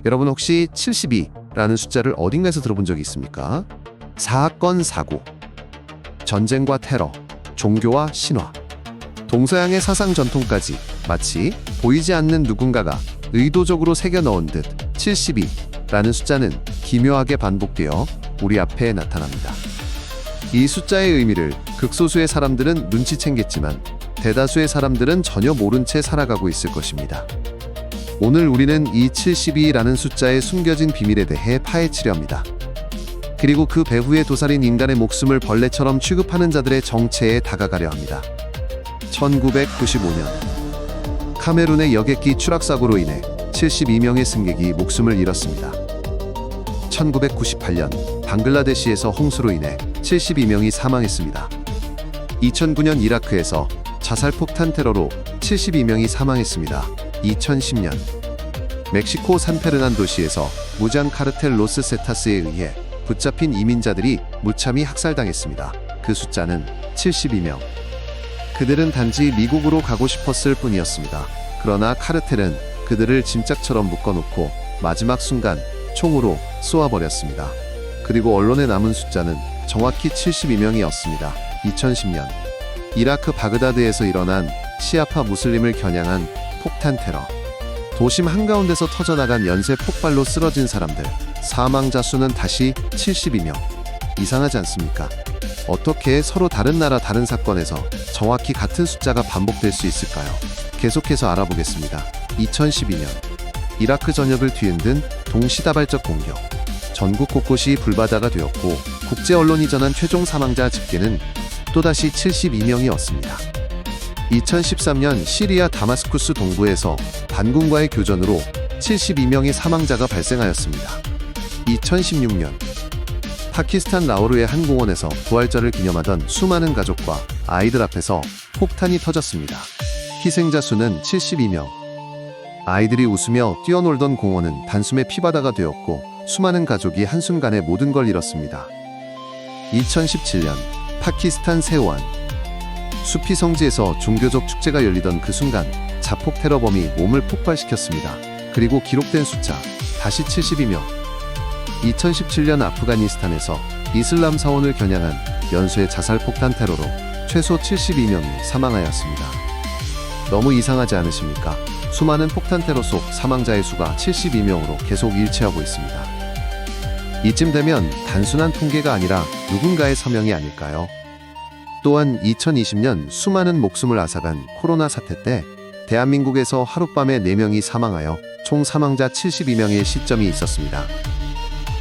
여러분 혹시 72라는 숫자를 어딘가에서 들어본 적이 있습니까? 사건, 사고, 전쟁과 테러, 종교와 신화, 동서양의 사상 전통까지 마치 보이지 않는 누군가가 의도적으로 새겨 넣은 듯 72라는 숫자는 기묘하게 반복되어 우리 앞에 나타납니다. 이 숫자의 의미를 극소수의 사람들은 눈치챈겠지만 대다수의 사람들은 전혀 모른 채 살아가고 있을 것입니다. 오늘 우리는 이 72라는 숫자의 숨겨진 비밀에 대해 파헤치려 합니다. 그리고 그 배후에 도살인 인간의 목숨을 벌레처럼 취급하는 자들의 정체에 다가가려 합니다. 1995년 카메룬의 여객기 추락사고로 인해 72명의 승객이 목숨을 잃었습니다. 1998년 방글라데시에서 홍수로 인해 72명이 사망했습니다. 2009년 이라크에서 자살폭탄 테러로 72명이 사망했습니다. 2010년 멕시코 산페르난도시에서 무장 카르텔 로스 세타스에 의해 붙잡힌 이민자들이 무참히 학살당했습니다. 그 숫자는 72명. 그들은 단지 미국으로 가고 싶었을 뿐이었습니다. 그러나 카르텔은 그들을 짐짝처럼 묶어놓고 마지막 순간 총으로 쏘아버렸습니다. 그리고 언론에 남은 숫자는 정확히 72명이었습니다. 2010년 이라크 바그다드에서 일어난 시아파 무슬림을 겨냥한 폭탄 테러. 도심 한가운데서 터져나간 연쇄 폭발로 쓰러진 사람들, 사망자 수는 다시 72명. 이상하지 않습니까? 어떻게 서로 다른 나라 다른 사건에서 정확히 같은 숫자가 반복될 수 있을까요? 계속해서 알아보겠습니다. 2012년 이라크 전역을 뒤흔든 동시다발적 공격. 전국 곳곳이 불바다가 되었고 국제 언론이 전한 최종 사망자 집계는 또다시 72명이었습니다. 2013년 시리아 다마스쿠스 동부에서 반군과의 교전으로 72명의 사망자가 발생하였습니다. 2016년 파키스탄 라오르의 한 공원에서 부활절을 기념하던 수많은 가족과 아이들 앞에서 폭탄이 터졌습니다. 희생자 수는 72명. 아이들이 웃으며 뛰어놀던 공원은 단숨에 피바다가 되었고 수많은 가족이 한순간에 모든 걸 잃었습니다. 2017년 파키스탄 세우안 수피 성지에서 종교적 축제가 열리던 그 순간 자폭 테러범이 몸을 폭발시켰습니다. 그리고 기록된 숫자 다시 72명. 2017년 아프가니스탄에서 이슬람 사원을 겨냥한 연쇄 자살폭탄 테러로 최소 72명이 사망하였습니다. 너무 이상하지 않으십니까? 수많은 폭탄 테러 속 사망자의 수가 72명으로 계속 일치하고 있습니다. 이쯤 되면 단순한 통계가 아니라 누군가의 서명이 아닐까요? 또한 2020년 수많은 목숨을 앗아간 코로나 사태 때 대한민국에서 하룻밤에 4명이 사망하여 총 사망자 72명의 시점이 있었습니다.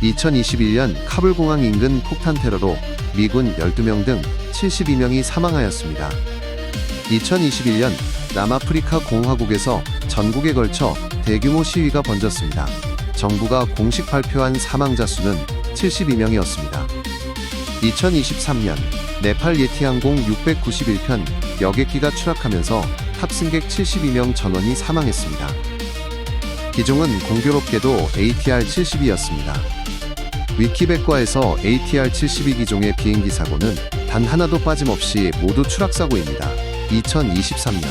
2021년 카불공항 인근 폭탄 테러로 미군 12명 등 72명이 사망하였습니다. 2021년 남아프리카 공화국에서 전국에 걸쳐 대규모 시위가 번졌습니다. 정부가 공식 발표한 사망자 수는 72명이었습니다. 2023년 네팔 예티항공 691편 여객기가 추락하면서 탑승객 72명 전원이 사망했습니다. 기종은 공교롭게도 ATR-72였습니다. 위키백과에서 ATR-72 기종의 비행기 사고는 단 하나도 빠짐없이 모두 추락사고입니다. 2023년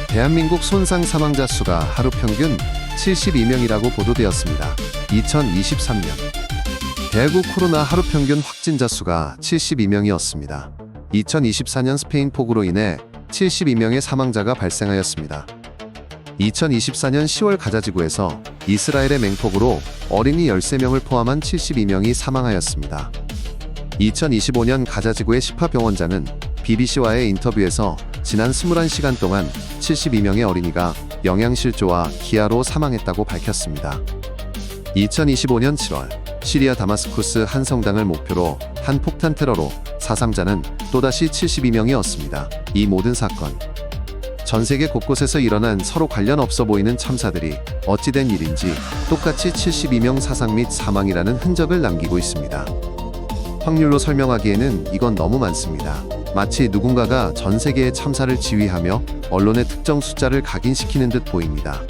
대한민국 손상 사망자 수가 하루 평균 72명이라고 보도되었습니다. 2023년 대구 코로나 하루 평균 확진자 수가 72명이었습니다. 2024년 스페인 폭우로 인해 72명의 사망자가 발생하였습니다. 2024년 10월 가자지구에서 이스라엘의 맹폭우로 어린이 13명을 포함한 72명이 사망하였습니다. 2025년 가자지구의 시파 병원장은 BBC와의 인터뷰에서 지난 21시간 동안 72명의 어린이가 영양실조와 기아로 사망했다고 밝혔습니다. 2025년 7월 시리아 다마스쿠스 한 성당을 목표로 한 폭탄 테러로 사상자는 또다시 72명이었습니다. 이 모든 사건, 전 세계 곳곳에서 일어난 서로 관련 없어 보이는 참사들이 어찌된 일인지 똑같이 72명 사상 및 사망이라는 흔적을 남기고 있습니다. 확률로 설명하기에는 이건 너무 많습니다. 마치 누군가가 전 세계의 참사를 지휘하며 언론의 특정 숫자를 각인시키는 듯 보입니다.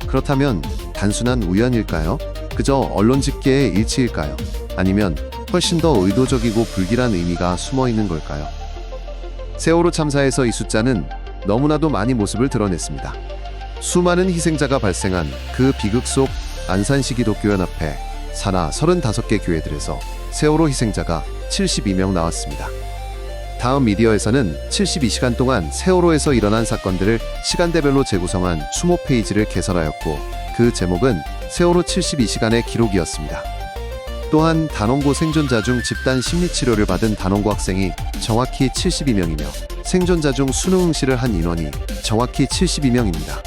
그렇다면 단순한 우연일까요? 그저 언론 집계의 일치일까요? 아니면 훨씬 더 의도적이고 불길한 의미가 숨어 있는 걸까요? 세월호 참사에서 이 숫자는 너무나도 많이 모습을 드러냈습니다. 수많은 희생자가 발생한 그 비극 속 안산시기독교연합회 산하 35개 교회들에서 세월호 희생자가 72명 나왔습니다. 다음 미디어에서는 72시간 동안 세월호에서 일어난 사건들을 시간대별로 재구성한 수모 페이지를 개설하였고, 그 제목은 세월호 72시간의 기록이었습니다. 또한 단원고 생존자 중 집단 심리치료를 받은 단원고 학생이 정확히 72명이며 생존자 중 수능 응시를 한 인원이 정확히 72명입니다.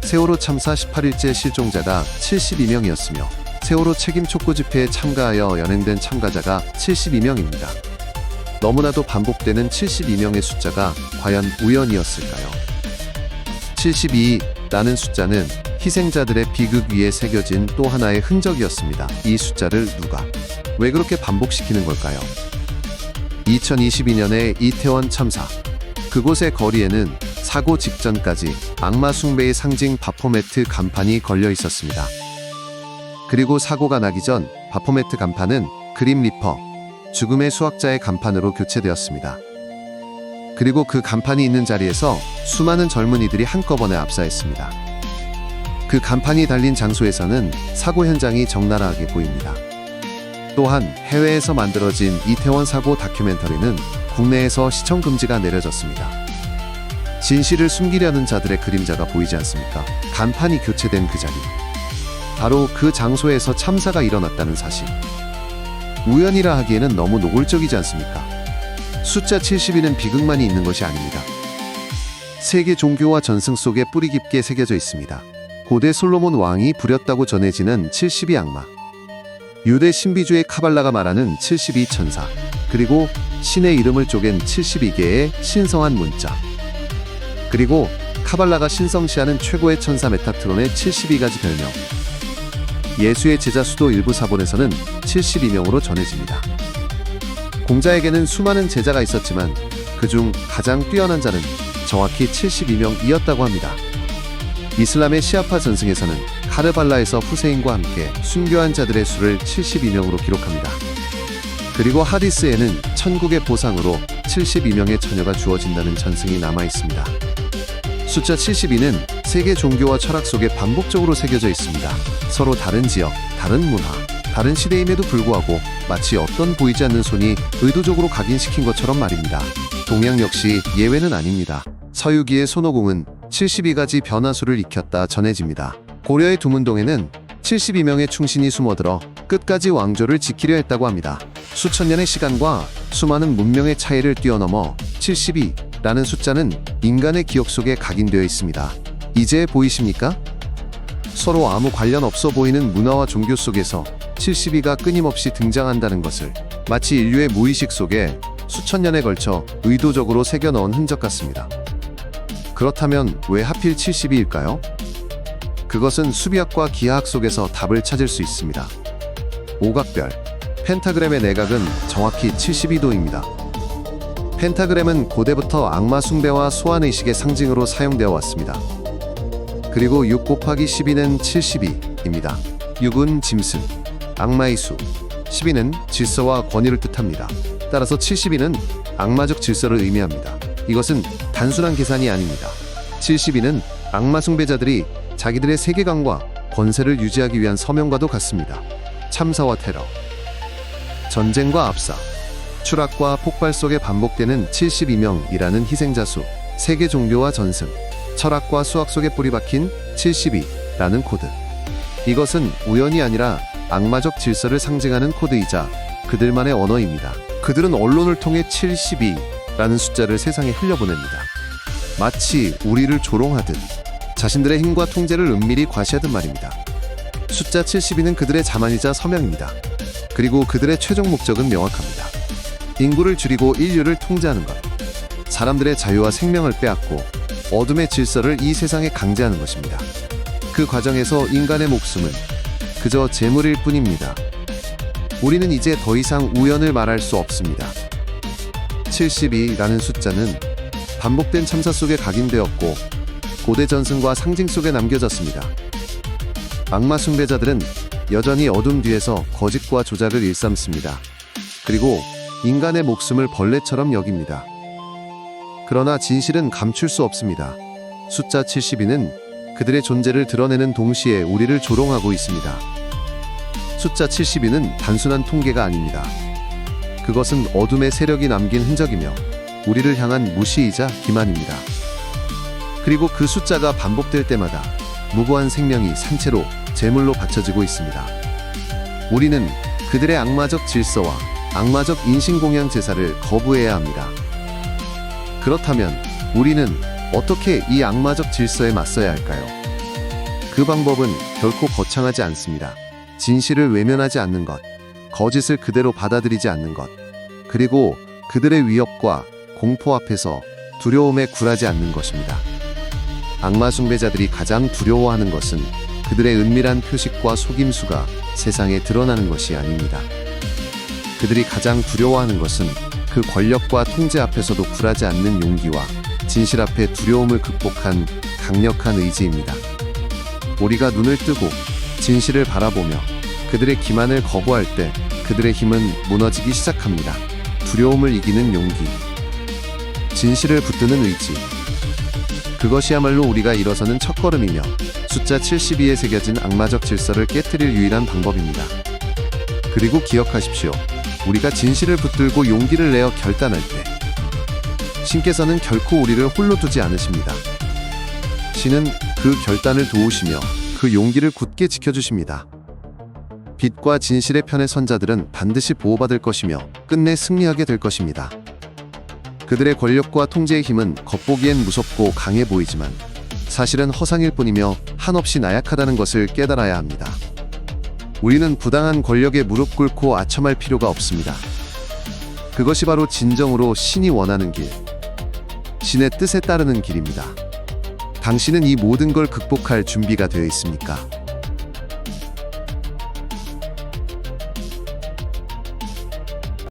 세월호 참사 18일째 실종자가 72명이었으며 세월호 책임 촉구 집회에 참가하여 연행된 참가자가 72명입니다. 너무나도 반복되는 72명의 숫자가 과연 우연이었을까요? 72라는 숫자는 희생자들의 비극 위에 새겨진 또 하나의 흔적이었습니다. 이 숫자를 누가, 왜 그렇게 반복시키는 걸까요? 2022년의 이태원 참사. 그곳의 거리에는 사고 직전까지 악마 숭배의 상징 바포메트 간판이 걸려 있었습니다. 그리고 사고가 나기 전 바포메트 간판은 그림 리퍼, 죽음의 수학자의 간판으로 교체되었습니다. 그리고 그 간판이 있는 자리에서 수많은 젊은이들이 한꺼번에 압사했습니다. 그 간판이 달린 장소에서는 사고 현장이 적나라하게 보입니다. 또한 해외에서 만들어진 이태원 사고 다큐멘터리는 국내에서 시청 금지가 내려졌습니다. 진실을 숨기려는 자들의 그림자가 보이지 않습니까? 간판이 교체된 그 자리, 바로 그 장소에서 참사가 일어났다는 사실. 우연이라 하기에는 너무 노골적이지 않습니까? 숫자 72는 비극만이 있는 것이 아닙니다. 세계 종교와 전승 속에 뿌리 깊게 새겨져 있습니다. 고대 솔로몬 왕이 부렸다고 전해지는 72 악마, 유대 신비주의 카발라가 말하는 72 천사, 그리고 신의 이름을 쪼갠 72개의 신성한 문자, 그리고 카발라가 신성시하는 최고의 천사 메타트론의 72가지 별명, 예수의 제자 수도 일부 사본에서는 72명으로 전해집니다. 공자에게는 수많은 제자가 있었지만 그중 가장 뛰어난 자는 정확히 72명이었다고 합니다. 이슬람의 시아파 전승에서는 카르발라에서 후세인과 함께 순교한 자들의 수를 72명으로 기록합니다. 그리고 하디스에는 천국의 보상으로 72명의 처녀가 주어진다는 전승이 남아있습니다. 숫자 72는 세계 종교와 철학 속에 반복적으로 새겨져 있습니다. 서로 다른 지역, 다른 문화, 다른 시대임에도 불구하고 마치 어떤 보이지 않는 손이 의도적으로 각인시킨 것처럼 말입니다. 동양 역시 예외는 아닙니다. 서유기의 손오공은 72가지 변화수를 익혔다 전해집니다. 고려의 두문동에는 72명의 충신이 숨어들어 끝까지 왕조를 지키려 했다고 합니다. 수천 년의 시간과 수많은 문명의 차이를 뛰어넘어 72라는 숫자는 인간의 기억 속에 각인되어 있습니다. 이제 보이십니까? 서로 아무 관련 없어 보이는 문화와 종교 속에서 72가 끊임없이 등장한다는 것을 마치 인류의 무의식 속에 수천 년에 걸쳐 의도적으로 새겨 넣은 흔적 같습니다. 그렇다면 왜 하필 72일까요? 그것은 수비학과 기하학 속에서 답을 찾을 수 있습니다. 오각별, 펜타그램의 내각은 정확히 72도입니다. 펜타그램은 고대부터 악마 숭배와 소환의식의 상징으로 사용되어 왔습니다. 그리고 6 곱하기 12는 72입니다. 6은 짐승, 악마의 수, 12는 질서와 권위를 뜻합니다. 따라서 72는 악마적 질서를 의미합니다. 이것은 단순한 계산이 아닙니다. 72는 악마 숭배자들이 자기들의 세계관과 권세를 유지하기 위한 서명과도 같습니다. 참사와 테러, 전쟁과 압사, 추락과 폭발 속에 반복되는 72명이라는 희생자 수, 세계 종교와 전승, 철학과 수학 속에 뿌리박힌 72라는 코드. 이것은 우연이 아니라 악마적 질서를 상징하는 코드이자 그들만의 언어입니다. 그들은 언론을 통해 72라는 숫자를 세상에 흘려보냅니다. 마치 우리를 조롱하듯, 자신들의 힘과 통제를 은밀히 과시하듯 말입니다. 숫자 72는 그들의 자만이자 서명입니다. 그리고 그들의 최종 목적은 명확합니다. 인구를 줄이고 인류를 통제하는 것, 사람들의 자유와 생명을 빼앗고 어둠의 질서를 이 세상에 강제하는 것입니다. 그 과정에서 인간의 목숨은 그저 재물일 뿐입니다. 우리는 이제 더 이상 우연을 말할 수 없습니다. 72라는 숫자는 반복된 참사 속에 각인되었고 고대 전승과 상징 속에 남겨졌습니다. 악마 숭배자들은 여전히 어둠 뒤에서 거짓과 조작을 일삼습니다. 그리고 인간의 목숨을 벌레처럼 여깁니다. 그러나 진실은 감출 수 없습니다. 숫자 72는 그들의 존재를 드러내는 동시에 우리를 조롱하고 있습니다. 숫자 72는 단순한 통계가 아닙니다. 그것은 어둠의 세력이 남긴 흔적이며 우리를 향한 무시이자 기만입니다. 그리고 그 숫자가 반복될 때마다 무고한 생명이 산채로 제물로 바쳐지고 있습니다. 우리는 그들의 악마적 질서와 악마적 인신공양 제사를 거부해야 합니다. 그렇다면 우리는 어떻게 이 악마적 질서에 맞서야 할까요? 그 방법은 결코 거창하지 않습니다. 진실을 외면하지 않는 것, 거짓을 그대로 받아들이지 않는 것, 그리고 그들의 위협과 공포 앞에서 두려움에 굴하지 않는 것입니다. 악마 숭배자들이 가장 두려워하는 것은 그들의 은밀한 표식과 속임수가 세상에 드러나는 것이 아닙니다. 그들이 가장 두려워하는 것은 그 권력과 통제 앞에서도 굴하지 않는 용기와 진실 앞에 두려움을 극복한 강력한 의지입니다. 우리가 눈을 뜨고 진실을 바라보며 그들의 기만을 거부할 때 그들의 힘은 무너지기 시작합니다. 두려움을 이기는 용기, 진실을 붙드는 의지, 그것이야말로 우리가 일어서는 첫걸음이며 숫자 72에 새겨진 악마적 질서를 깨트릴 유일한 방법입니다. 그리고 기억하십시오. 우리가 진실을 붙들고 용기를 내어 결단할 때 신께서는 결코 우리를 홀로 두지 않으십니다. 신은 그 결단을 도우시며 그 용기를 굳게 지켜주십니다. 빛과 진실의 편에 선 자들은 반드시 보호받을 것이며 끝내 승리하게 될 것입니다. 그들의 권력과 통제의 힘은 겉보기엔 무섭고 강해 보이지만 사실은 허상일 뿐이며 한없이 나약하다는 것을 깨달아야 합니다. 우리는 부당한 권력에 무릎 꿇고 아첨할 필요가 없습니다. 그것이 바로 진정으로 신이 원하는 길, 신의 뜻에 따르는 길입니다. 당신은 이 모든 걸 극복할 준비가 되어 있습니까?